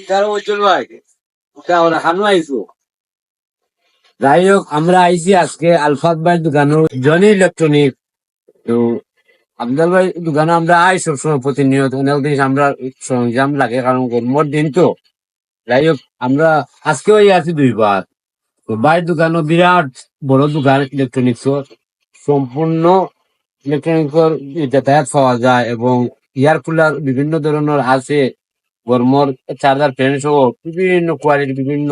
তারা উজ্জ্বল ভাই ওটা ওরা খানো আইসো। যাই হোক আমরা আইছি আজকে আলফাত ভাই দোকানে জনি ইলেকট্রনিক। তো আফজাল ভাই দোকানে আমরা আই সবসময় প্রতিনিয়ত অনেক জিনিস আমরা সরঞ্জাম লাগে কারণ গরমের দিন তো। যাই হোক আমরা আজকেও আছি দুইবার। তো ভাই দোকানও বিরাট বড় দোকান ইলেকট্রনিক্স সম্পূর্ণ ইলেকট্রনিক্সের যাতায়াত পাওয়া যায় এবং এয়ার কুলার বিভিন্ন ধরনের আছে। গরমর চার্জার ফ্যান সহ বিভিন্ন কোয়ালিটি বিভিন্ন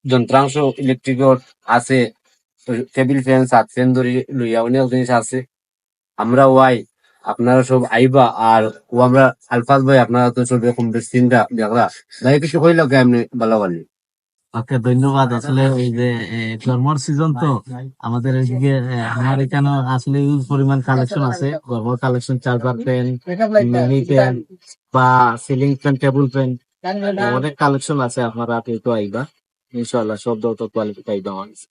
যন্ত্রাংশ ইলেকট্রিকের আছে। টেবিল ফ্যান সাত ফ্যান ধরে লইয়া অনেক জিনিস আছে। আমরা ওয়াই আপনারা সব আইবা আর ও আমরা আলফাজ ভাই আপনারা তো সব এরকম চিন্তা দেখলা তাই কিছু কইলা এমনি ভালো ভালো। ওকে, ধন্যবাদ। আসলে এই যে গরমের সিজন তো আমাদের এদিকে আমার এখানে আসলে হিউজ পরিমাণ কালেকশন আছে। গরমের collection, charger fan, mini fan বা সিলিং ফ্যান, টেবিল ফ্যান, অনেক কালেকশন আছে। আপনারা কিন্তু আইবা, ইনশাআল্লাহ সব যত কোয়ালিটি পাইবা আমার কাছে।